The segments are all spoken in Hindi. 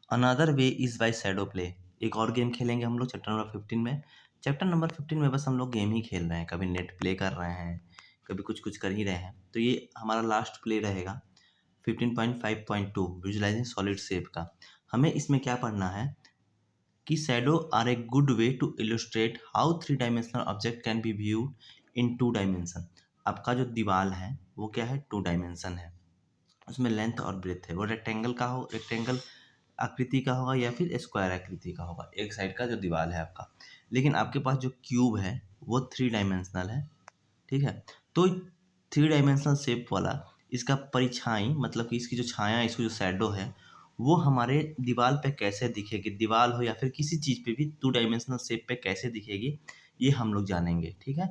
Another way is by shadow play. एक और गेम खेलेंगे हम लोग चैप्टर नंबर 15 में। चैप्टर नंबर 15 में बस हम लोग गेम ही खेल रहे हैं, कभी नेट प्ले कर रहे हैं, कभी कुछ कर ही रहे हैं। तो ये हमारा लास्ट प्ले रहेगा 15.5.2 विजुअलाइजिंग सॉलिड शेप का। हमें इसमें क्या पढ़ना है कि shadow are a good way to illustrate how three dimensional object can be viewed in two dimension. आपका जो दीवार है वो क्या है, टू डायमेंशन है, उसमें लेंथ और ब्रेथ है। वो रेक्टेंगल आकृति का होगा या फिर स्क्वायर आकृति का होगा, एक साइड का जो दीवार है आपका। लेकिन आपके पास जो क्यूब है वो थ्री डायमेंशनल है, ठीक है। तो थ्री डायमेंशनल शेप वाला इसका परिछाई, मतलब कि इसकी जो छाया, इसकी जो शैडो है वो हमारे दीवार पे कैसे दिखेगी, दीवार हो या फिर किसी चीज़ पे भी टू डायमेंशनल शेप पे कैसे दिखेगी, ये हम लोग जानेंगे, ठीक है।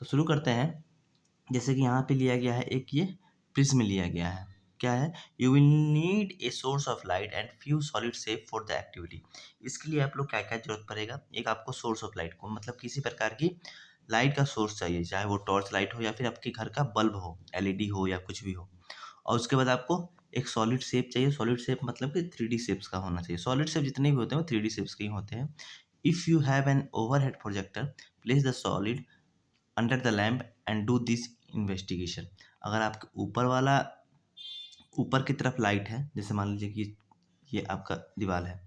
तो शुरू करते हैं। जैसे कि यहाँ पे लिया गया है एक ये प्रिज्म लिया गया है। क्या है, you will need a source of light and few solid shape for the activity. इसके लिए आप लोग क्या क्या जरूरत पड़ेगा, एक आपको सोर्स ऑफ लाइट को, मतलब किसी प्रकार की लाइट का सोर्स चाहिए, चाहे वो टॉर्च लाइट हो या फिर आपके घर का बल्ब हो, एलईडी हो या कुछ भी हो। और उसके बाद आपको एक सॉलिड शेप चाहिए। सॉलिड शेप मतलब कि 3D शेप्स का होना चाहिए। सॉलिड शेप जितने भी होते हैं वो 3D शेप्स के ही होते हैं। If you have an overhead projector place the solid under the lamp and do this investigation. अगर आपके ऊपर की तरफ लाइट है, जैसे मान लीजिए कि ये आपका दीवार है,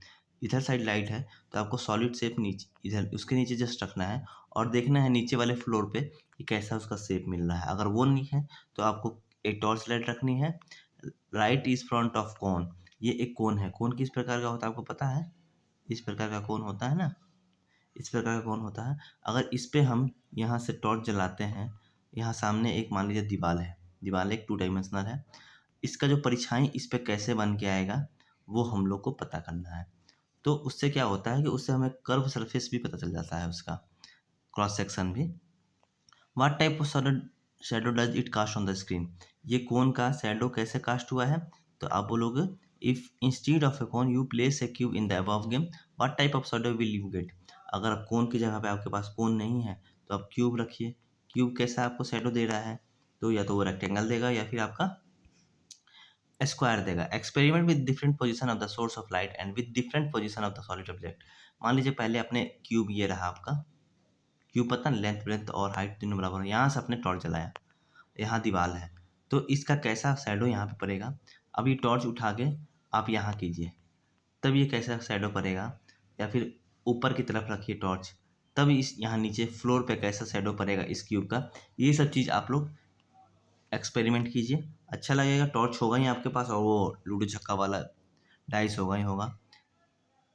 इधर साइड लाइट है, तो आपको सॉलिड शेप नीचे इधर उसके नीचे जस्ट रखना है और देखना है नीचे वाले फ्लोर पे कि कैसा उसका शेप मिल रहा है। अगर वो नहीं है तो आपको एक टॉर्च लाइट रखनी है। Right is front of cone. ये एक कोन है। कोन किस प्रकार का होता है आपको पता है? इस प्रकार का कोन होता है ना, इस प्रकार का कोन होता है। अगर इस पे हम यहाँ से टॉर्च जलाते हैं, यहाँ सामने एक मान लीजिए दीवार है, दीवार एक टू डायमेंशनल है, इसका जो परछाई इस पे कैसे बन के आएगा वो हम लोग को पता करना है। तो उससे क्या होता है कि उससे हमें कर्व सरफेस भी पता चल जाता है, उसका क्रॉस सेक्शन भी। What type of shadow does it cast on the screen. ये कोन का शैडो कैसे कास्ट हुआ है, तो आप बोलोगे if instead of A cone you place a cube in the above game what type of shadow will you get. अगर आप कोन की जगह पे आपके पास कोन नहीं है तो आप क्यूब रखिए। क्यूब कैसा आपको शैडो दे रहा है, तो या तो वो रेक्टेंगल देगा या फिर आपका स्क्वायर देगा। Experiment with different position of the source of light and with different position of the solid object. मान लीजिए पहले अपने क्यूब ये रहा आपका क्यूब, पता ना लेंथ ब्रेथ और हाइट तीनों बराबर है। यहाँ से आपने टॉर्च जलाया, यहाँ दीवार है, तो इसका कैसा शैडो यहाँ पे पड़ेगा। अब ये टॉर्च उठा के आप यहाँ कीजिए, तब ये कैसा शैडो पड़ेगा। या फिर ऊपर की तरफ रखिए टॉर्च, तब इस यहाँ नीचे फ्लोर पे कैसा शैडो पड़ेगा इस क्यूब का। ये सब चीज़ आप लोग एक्सपेरिमेंट कीजिए, अच्छा लगेगा। टॉर्च होगा ही आपके पास और वो लूडो छक्का वाला डाइस होगा ही होगा।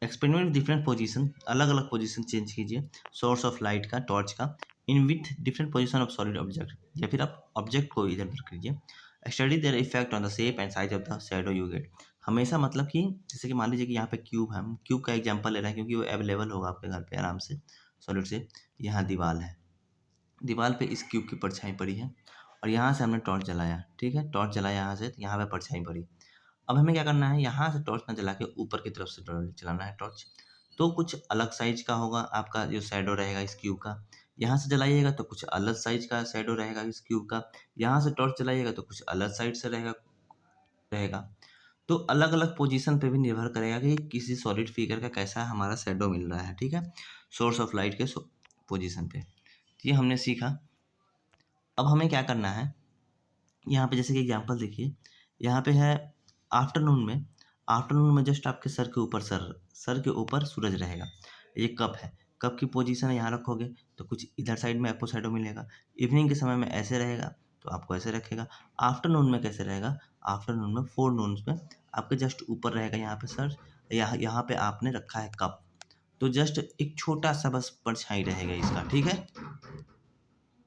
एक्सपेरिमेंट डिफरेंट पोजीशन, अलग अलग पोजीशन चेंज कीजिए सोर्स ऑफ लाइट का, टॉर्च का, in with different position of solid object, या फिर आप ऑब्जेक्ट को इधर उधर कीजिए। Study their effect on the shape and size of the shadow you get. हमेशा मतलब कि जैसे कि मान लीजिए कि यहाँ पे क्यूब है, हम क्यूब का एग्जांपल ले रहे हैं क्योंकि वो अवेलेबल होगा आपके घर पे आराम से सॉलिड से। यहाँ दीवार है, दीवार पे इस क्यूब की परछाई पड़ी है और यहाँ से हमने टॉर्च जलाया, ठीक है, टॉर्च जलाया यहाँ से, तो यहाँ पे परछाई पड़ी। अब हमें क्या करना है, यहाँ से टॉर्च ना जला के ऊपर की तरफ से चलाना है टॉर्च। तो कुछ अलग साइज का होगा आपका जो शैडो रहेगा इस क्यूब का। यहाँ से जलाइएगा तो कुछ अलग साइज का शैडो रहेगा इस क्यूब का। यहाँ से टॉर्च जलाइएगा तो कुछ अलग साइड से रहेगा रहेगा। तो अलग अलग पोजीशन पे भी निर्भर करेगा कि किसी सॉलिड फिगर का कैसा हमारा शैडो मिल रहा है, ठीक है, सोर्स ऑफ लाइट के पोजीशन पे। तो ये हमने सीखा। अब हमें क्या करना है, यहाँ पे जैसे कि एग्जांपल देखिए, यहाँ पे है आफ्टरनून में जस्ट आपके सर के ऊपर सूरज रहेगा। ये कप है, कप की पोजीशन यहाँ रखोगे तो कुछ इधर साइड में आपको शैडो मिलेगा। इवनिंग के समय में ऐसे रहेगा तो आपको ऐसे रखेगा। आफ्टरनून में कैसे रहेगा, आफ्टरनून में फोरनून में आपके जस्ट ऊपर रहेगा यहाँ पे सर, यहाँ पे आपने रखा है कप, तो जस्ट एक छोटा सा बस परछाई रहेगा इसका, ठीक है।